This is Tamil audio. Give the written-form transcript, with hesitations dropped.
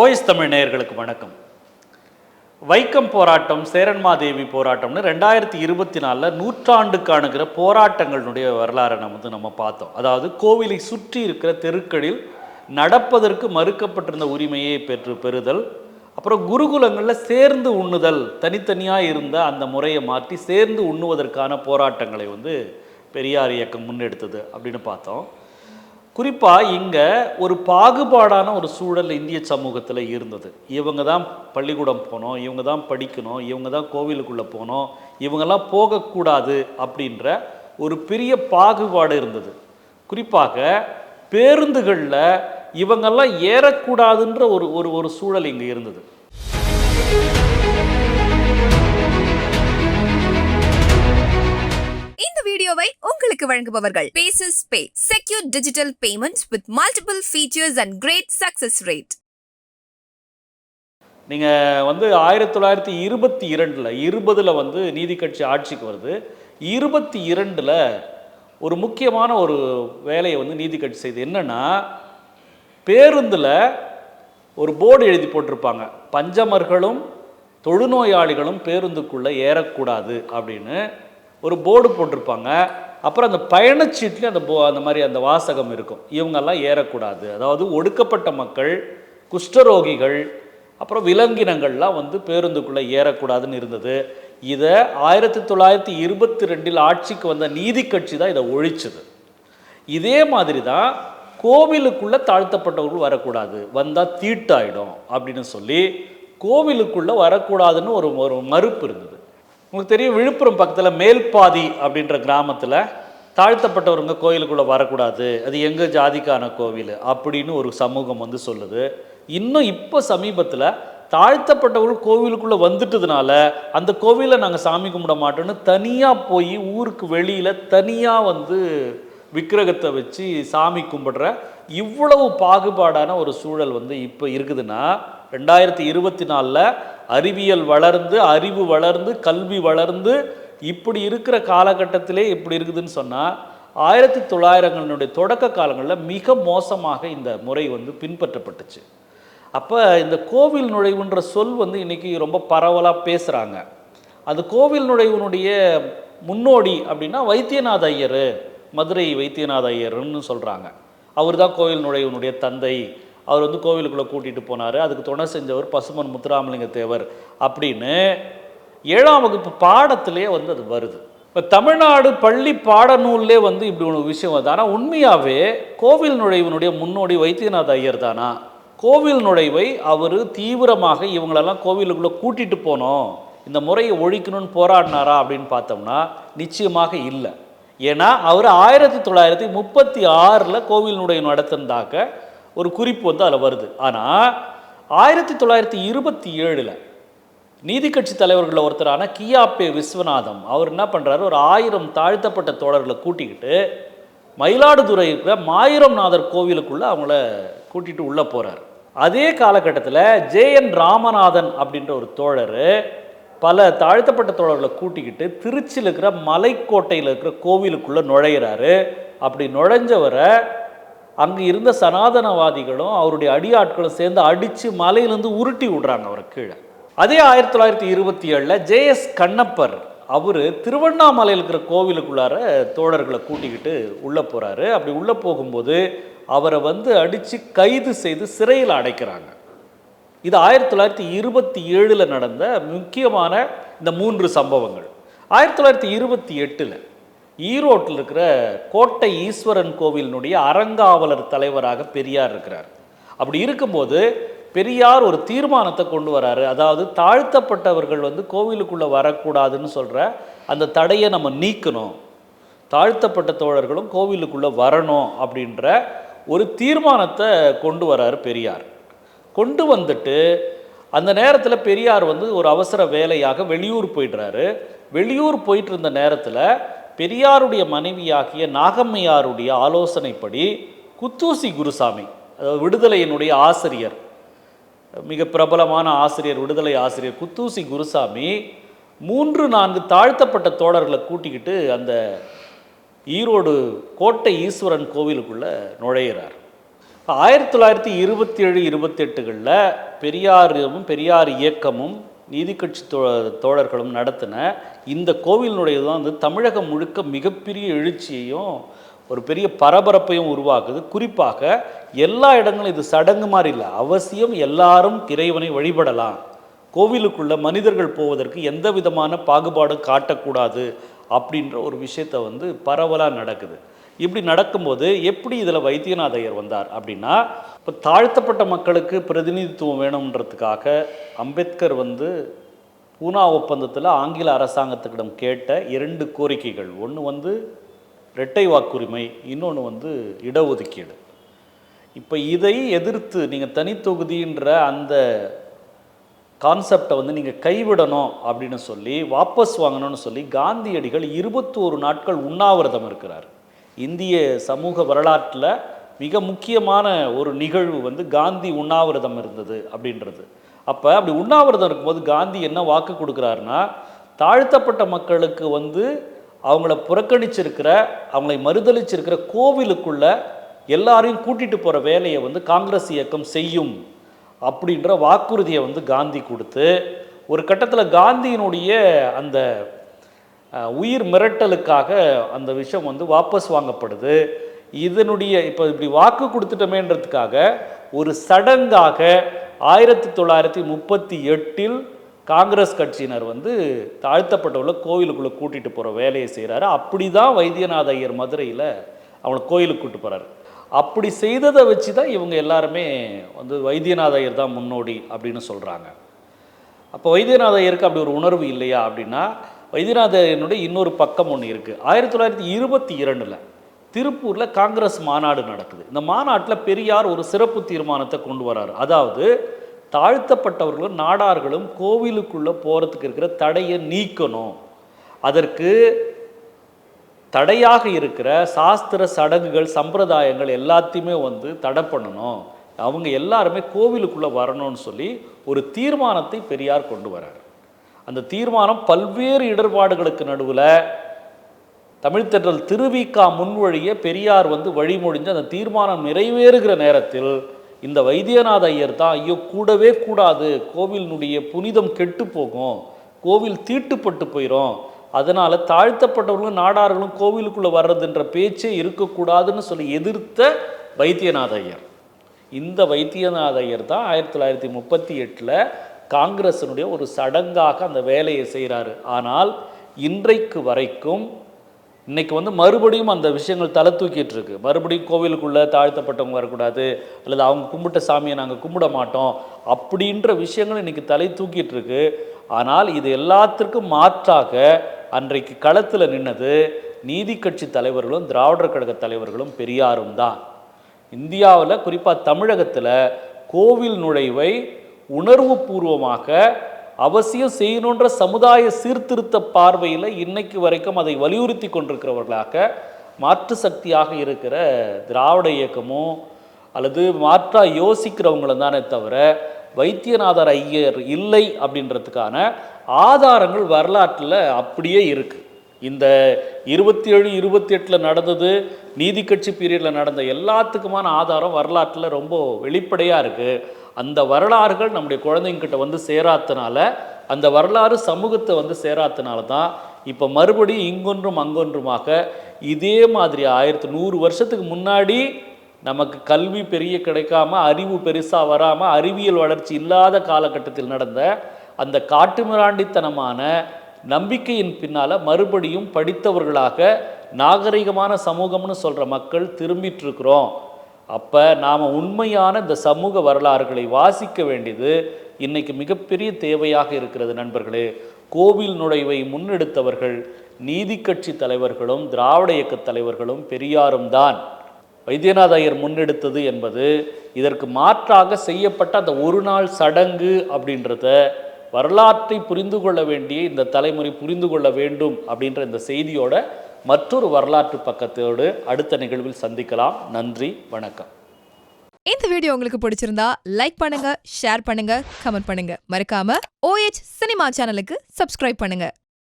ஓஎஸ் தமிழ் நேயர்களுக்கு வணக்கம். வைக்கம் போராட்டம், சேரன்மாதேவி போராட்டம்னு 2024 நூற்றாண்டு காணுகிற போராட்டங்களுடைய வரலாறை நம்ம பார்த்தோம். அதாவது கோவிலை சுற்றி இருக்கிற தெருக்களில் நடப்பதற்கு மறுக்கப்பட்டிருந்த உரிமையை பெறுதல், அப்புறம் குருகுலங்களில் சேர்ந்து உண்ணுதல், தனித்தனியாக இருந்த அந்த முறையை மாற்றி சேர்ந்து உண்ணுவதற்கான போராட்டங்களை பெரியார் இயக்கம் முன்னெடுத்தது அப்படின்னு பார்த்தோம். குறிப்பாக இங்கே ஒரு பாகுபாடான ஒரு சூழல் இந்திய சமூகத்தில் இருந்தது. இவங்க தான் பள்ளிக்கூடம் போனோம், இவங்க தான் படிக்கணும், இவங்க தான் கோவிலுக்குள்ளே போனோம், இவங்கெல்லாம் போகக்கூடாது அப்படின்ற ஒரு பெரிய பாகுபாடு இருந்தது. குறிப்பாக பேருந்துகளில் இவங்கெல்லாம் ஏறக்கூடாதுன்ற ஒரு சூழல் இங்கே இருந்தது. இந்த வீடியோவை உங்களுக்கு வழங்குபவர்கள் Paysys Pay, secure digital payments with multiple features and great success rate. நீங்கள் 1922 நீதி கட்சி ஆட்சிக்கு வருது. 22 ஒரு முக்கியமான ஒரு வேலையை நீதி கட்சி செய்து. என்னன்னா, பேருந்தில் ஒரு போர்டு எழுதி போட்டிருப்பாங்க, பஞ்சமர்களும் தொழுநோயாளிகளும் பேருந்துக்குள்ளே ஏறக்கூடாது அப்படின்னு ஒரு போர்டு போட்டிருப்பாங்க. அப்புறம் அந்த பயணச்சீட்லேயும் அந்த மாதிரி அந்த வாசகம் இருக்கும், இவங்கெல்லாம் ஏறக்கூடாது. அதாவது ஒடுக்கப்பட்ட மக்கள், குஷ்டரோகிகள், அப்புறம் விலங்கினங்கள்லாம் பேருந்துக்குள்ளே ஏறக்கூடாதுன்னு இருந்தது. இதை 1922 ஆட்சிக்கு வந்த நீதி கட்சி தான் இதை ஒழிச்சது. இதே மாதிரி தான் கோவிலுக்குள்ளே தாழ்த்தப்பட்டவர்கள் வரக்கூடாது, வந்தால் தீட்டாயிடும் அப்படின்னு சொல்லி கோவிலுக்குள்ளே வரக்கூடாதுன்னு ஒரு மறுப்பு இருந்தது. உங்களுக்கு தெரியும், விழுப்புரம் பக்கத்தில் மேல்பாதி அப்படின்ற கிராமத்தில் தாழ்த்தப்பட்டவருங்க கோயிலுக்குள்ளே வரக்கூடாது, அது எங்கள் ஜாதிக்கான கோவில் அப்படின்னு ஒரு சமூகம் சொல்லுது. இன்னும் இப்போ சமீபத்தில் தாழ்த்தப்பட்டவர்கள் கோவிலுக்குள்ளே வந்துட்டதுனால அந்த கோவிலை நாங்கள் சாமி கும்பிட மாட்டோன்னு தனியாக போய் ஊருக்கு வெளியில் தனியாக விக்கிரகத்தை வச்சு சாமி கும்பிடுற இவ்வளவு பாகுபாடான ஒரு சூழல் இப்போ இருக்குதுன்னா, 2024 அறிவியல் வளர்ந்து, அறிவு வளர்ந்து, கல்வி வளர்ந்து இப்படி இருக்கிற காலகட்டத்திலே இப்படி இருக்குதுன்னு சொன்னால், 1900களுடைய தொடக்க காலங்களில் மிக மோசமாக இந்த முறை பின்பற்றப்பட்டுச்சு. அப்போ இந்த கோவில் நுழைவுன்ற சொல் இன்றைக்கி ரொம்ப பரவலாக பேசுகிறாங்க. அது கோவில் நுழைவுனுடைய முன்னோடி அப்படின்னா வைத்தியநாத ஐயர், மதுரை வைத்தியநாத ஐயர்னு சொல்கிறாங்க. அவர் தான் கோவில் நுழைவுனுடைய தந்தை. அவர் கோவிலுக்குள்ளே கூட்டிகிட்டு போனார், அதுக்கு துணை செஞ்சவர் பசுமன் முத்துராமலிங்க தேவர் அப்படின்னு 7ஆம் வகுப்பு பாடத்திலே அது வருது. இப்போ தமிழ்நாடு பள்ளி பாடநூல்லே இப்படி ஒரு விஷயம் வருது. ஆனால் உண்மையாகவே கோவில் நுழைவினுடைய முன்னோடி வைத்தியநாத ஐயர் தானா? கோவில் நுழைவை அவர் தீவிரமாக இவங்களெல்லாம் கோவிலுக்குள்ளே கூட்டிகிட்டு போனோம், இந்த முறையை ஒழிக்கணும்னு போராடினாரா அப்படின்னு பார்த்தோம்னா நிச்சயமாக இல்லை. ஏன்னா அவர் 1936 கோவில் நுழைவு நடத்தினதாக ஒரு குறிப்பு அதில் வருது. ஆனால் 1927 நீதி கட்சி தலைவர்களில் ஒருத்தரான கியாப்பே விஸ்வநாதம் அவர் என்ன பண்ணுறாரு, ஒரு 1000 தாழ்த்தப்பட்ட தோழர்களை கூட்டிக்கிட்டு மயிலாடுதுறை இருக்கிற மாயூரநாதர் கோவிலுக்குள்ளே அவங்கள கூட்டிகிட்டு உள்ளே போகிறார். அதே காலகட்டத்தில் ஜேஎன் ராமநாதன் அப்படின்ற ஒரு தோழர் பல தாழ்த்தப்பட்ட தோழர்களை கூட்டிக்கிட்டு திருச்சியில் இருக்கிற மலைக்கோட்டையில் இருக்கிற கோவிலுக்குள்ளே நுழையிறாரு. அப்படி நுழைஞ்சவரை அங்கே இருந்த சனாதனவாதிகளும் அவருடைய அடியாட்களும் சேர்ந்து அடித்து மலையிலேருந்து உருட்டி விடுறாங்க அவரை கீழே. அதே 1927 ஜேஎஸ் கண்ணப்பர் அவர் திருவண்ணாமலையில் இருக்கிற கோவிலுக்குள்ளார தோழர்களை கூட்டிக்கிட்டு உள்ளே போகிறாரு. அப்படி உள்ளே போகும்போது அவரை அடித்து கைது செய்து சிறையில் அடைக்கிறாங்க. இது 1927 நடந்த முக்கியமான இந்த 3 சம்பவங்கள். 1928 ஈரோட்டில் இருக்கிற கோட்டை ஈஸ்வரன் கோவிலினுடைய அறங்காவலர் தலைவராக பெரியார் இருக்கிறார். அப்படி இருக்கும்போது பெரியார் ஒரு தீர்மானத்தை கொண்டு வராரு. அதாவது தாழ்த்தப்பட்டவர்கள் கோவிலுக்குள்ளே வரக்கூடாதுன்னு சொல்கிற அந்த தடையை நம்ம நீக்கணும், தாழ்த்தப்பட்ட தோழர்களும் கோவிலுக்குள்ளே வரணும் அப்படின்ற ஒரு தீர்மானத்தை கொண்டு வராரு பெரியார். கொண்டு வந்துட்டு அந்த நேரத்தில் பெரியார் ஒரு அவசர வேலையாக வெளியூர் போயிடுறாரு. வெளியூர் போயிட்டு இருந்த நேரத்தில் பெரியாருடைய மனைவியாகிய நாகம்மையாருடைய ஆலோசனைப்படி குத்தூசி குருசாமி, அதாவது விடுதலையினுடைய ஆசிரியர், மிக பிரபலமான ஆசிரியர், விடுதலை ஆசிரியர் குத்தூசி குருசாமி 3-4 தாழ்த்தப்பட்ட தோழர்களை கூட்டிக்கிட்டு அந்த ஈரோடு கோட்டை ஈஸ்வரன் கோவிலுக்குள்ளே நுழையிறார். 1927, 28களில் பெரியார் இயக்கமும் நீதி கட்சி தோழர்களும் நடத்தின இந்த கோவிலினுடைய தான் வந்து தமிழகம் முழுக்க மிகப்பெரிய எழுச்சியையும் ஒரு பெரிய பரபரப்பையும் உருவாக்குது. குறிப்பாக எல்லா இடங்களும் இது சடங்கு மாதிரி இல்லை, அவசியம் எல்லாரும் இறைவனை வழிபடலாம், கோவிலுக்குள்ள மனிதர்கள் போவதற்கு எந்த விதமான பாகுபாடும் காட்டக்கூடாது அப்படின்ற ஒரு விஷயத்தை வந்து பரவலாக நடக்குது. இப்படி நடக்கும்போது எப்படி இதில் வைத்தியநாத ஐயர் வந்தார் அப்படின்னா, இப்போ தாழ்த்தப்பட்ட மக்களுக்கு பிரதிநிதித்துவம் வேணுன்றதுக்காக அம்பேத்கர் வந்து பூனா ஒப்பந்தத்தில் ஆங்கில அரசாங்கத்துக்கிடம் கேட்ட 2 கோரிக்கைகள், ஒன்று வந்து இரட்டை வாக்குரிமை, இன்னொன்று வந்து இடஒதுக்கீடு. இப்போ இதை எதிர்த்து நீங்கள் தனித்தொகுதின்ற அந்த கான்செப்டை வந்து நீங்கள் கைவிடணும் அப்படின்னு சொல்லி வாபஸ் வாங்கணும்னு சொல்லி காந்தியடிகள் 21 நாட்கள் உண்ணாவிரதம் இருக்கிறார். இந்திய சமூக வரலாற்றில் மிக முக்கியமான ஒரு நிகழ்வு வந்து காந்தி உண்ணாவிரதம் இருந்தது அப்படின்றது. அப்போ அப்படி உண்ணாவிரதம் இருக்கும்போது காந்தி என்ன வாக்கு கொடுக்குறாருன்னா, தாழ்த்தப்பட்ட மக்களுக்கு வந்து அவங்கள புறக்கணிச்சிருக்கிற, அவங்களை மறுதளிச்சிருக்கிற கோவிலுக்குள்ள எல்லாரையும் கூட்டிகிட்டு போகிற வேலையை வந்து காங்கிரஸ் இயக்கம் செய்யும் அப்படின்ற வாக்குறுதியை வந்து காந்தி கொடுத்து, ஒரு கட்டத்தில் காந்தியினுடைய அந்த உயிர் மிரட்டலுக்காக அந்த விஷயம் வந்து வாபஸ் வாங்கப்படுது. இதனுடைய இப்போ இப்படி வாக்கு கொடுத்துட்டமேன்றதுக்காக ஒரு சடங்காக 1938 காங்கிரஸ் கட்சியினர் வந்து தாழ்த்தப்பட்டவர்களை கோவிலுக்குள்ளே கூட்டிகிட்டு போகிற வேலையை செய்கிறாரு. அப்படி தான் வைத்தியநாத ஐயர் மதுரையில் அவங்களை கோயிலுக்கு கூப்பிட்டு போகிறாரு. அப்படி செய்ததை வச்சு தான் இவங்க எல்லாருமே வந்து வைத்தியநாத ஐயர் தான் முன்னோடி அப்படின்னு சொல்கிறாங்க. அப்போ வைத்தியநாத ஐயருக்கு அப்படி ஒரு உணர்வு இல்லையா அப்படின்னா, வைத்தியநாத ஐயனுடைய இன்னொரு பக்கம் ஒன்று இருக்குது. 1922 திருப்பூரில் காங்கிரஸ் மாநாடு நடக்குது. இந்த மாநாட்டில் பெரியார் ஒரு சிறப்பு தீர்மானத்தை கொண்டு வராரு. அதாவது தாழ்த்தப்பட்டவர்களும் நாடார்களும் கோவிலுக்குள்ளே போகிறதுக்கு இருக்கிற தடையை நீக்கணும், அதற்கு தடையாக இருக்கிற சாஸ்திர சடங்குகள் சம்பிரதாயங்கள் எல்லாத்தையுமே வந்து தடை பண்ணணும், அவங்க எல்லாருமே கோவிலுக்குள்ளே வரணும்னு சொல்லி ஒரு தீர்மானத்தை பெரியார் கொண்டு வரார். அந்த தீர்மானம் பல்வேறு இடர்பாடுகளுக்கு நடுவில் தமிழ்த்தென்றல் திருவிக்கா முன்வழிய பெரியார் வந்து வழிமொழிஞ்சு அந்த தீர்மானம் நிறைவேறுகிற நேரத்தில் இந்த வைத்தியநாத ஐயர் தான், ஐயோ கூடவே கூடாது, கோவிலினுடைய புனிதம் கெட்டு போகும், கோவில் தீட்டுப்பட்டு போயிடும், அதனால் தாழ்த்தப்பட்டவர்களும் நாடார்களும் கோவிலுக்குள்ளே வர்றதுன்ற பேச்சே இருக்கக்கூடாதுன்னு சொல்லி எதிர்த்த வைத்தியநாத ஐயர். இந்த வைத்தியநாத ஐயர் தான் 1938 காங்கிரஸினுடைய ஒரு சடங்காக அந்த வேலையை செய்கிறாரு. ஆனால் இன்றைக்கு வரைக்கும் இன்றைக்கி வந்து மறுபடியும் அந்த விஷயங்கள் தலை தூக்கிட்டு இருக்கு. மறுபடியும் கோவிலுக்குள்ளே தாழ்த்தப்பட்டவங்க வரக்கூடாது, அல்லது அவங்க கும்பிட்ட சாமியை நாங்கள் கும்பிட மாட்டோம் அப்படின்ற விஷயங்கள் இன்றைக்கி தலை தூக்கிட்டு இருக்கு. ஆனால் இது எல்லாத்திற்கும் மாற்றாக அன்றைக்கு களத்தில் நின்னது நீதி கட்சி தலைவர்களும் திராவிடர் கழக தலைவர்களும் பெரியாரும் தான். இந்தியாவில் குறிப்பாக தமிழகத்தில் கோவில் நுழைவை உணர்வு பூர்வமாக அவசியம் செய்யணுன்ற சமுதாய சீர்திருத்த பார்வையில் இன்னைக்கு வரைக்கும் அதை வலியுறுத்தி கொண்டிருக்கிறவர்களாக மாற்று சக்தியாக இருக்கிற திராவிட இயக்கமோ அல்லது மாற்றா யோசிக்கிறவங்களும் தானே தவிர வைத்தியநாதர் ஐயர் இல்லை அப்படின்றதுக்கான ஆதாரங்கள் வரலாற்றில் அப்படியே இருக்குது. இந்த 27, 28 நடந்தது, நீதி கட்சி பீரியடில் நடந்த எல்லாத்துக்குமான ஆதாரம் வரலாற்றில் ரொம்ப வெளிப்படையாக இருக்குது. அந்த வரலாறுகள் நம்முடைய குழந்தைங்கிட்ட வந்து சேராதனால, அந்த வரலாறு சமூகத்தை வந்து சேராதனால தான் இப்போ மறுபடியும் இங்கொன்றும் அங்கொன்றுமாக இதே மாதிரி 1100 வருஷத்துக்கு முன்னாடி நமக்கு கல்வி பெரிய கிடைக்காம, அறிவு பெருசாக வராமல், அறிவியல் வளர்ச்சி இல்லாத காலகட்டத்தில் நடந்த அந்த காட்டுமிராண்டித்தனமான நம்பிக்கையின் பின்னால் மறுபடியும் படித்தவர்களாக நாகரிகமான சமூகம்னு சொல்கிற மக்கள் திரும்பிட்டுருக்குறோம். அப்போ நாம் உண்மையான இந்த சமூக வரலாறுகளை வாசிக்க வேண்டியது இன்றைக்கி மிகப்பெரிய தேவையாக இருக்கிறது. நண்பர்களே, கோவில் நுழைவை முன்னெடுத்தவர்கள் நீதி கட்சி தலைவர்களும் திராவிட இயக்க தலைவர்களும் பெரியாரும் தான். வைத்தியநாத ஐயர் முன்னெடுத்தது என்பது இதற்கு மாற்றாக செய்யப்பட்ட அந்த ஒரு நாள் சடங்கு அப்படின்றத வரலாற்றை புரிந்து கொள்ள வேண்டிய இந்த தலைமுறை புரிந்து கொள்ள வேண்டும் அப்படின்ற இந்த செய்தியோட மற்றொரு வரலாற்று பக்கத்தோடு அடுத்த நிகழ்வில் சந்திக்கலாம். நன்றி, வணக்கம். இந்த வீடியோ உங்களுக்கு பிடிச்சிருந்தா லைக் பண்ணுங்க, ஷேர் பண்ணுங்க, கமெண்ட் பண்ணுங்க. மறக்காம OH சினிமா சேனலுக்கு சப்ஸ்கிரைப் பண்ணுங்க.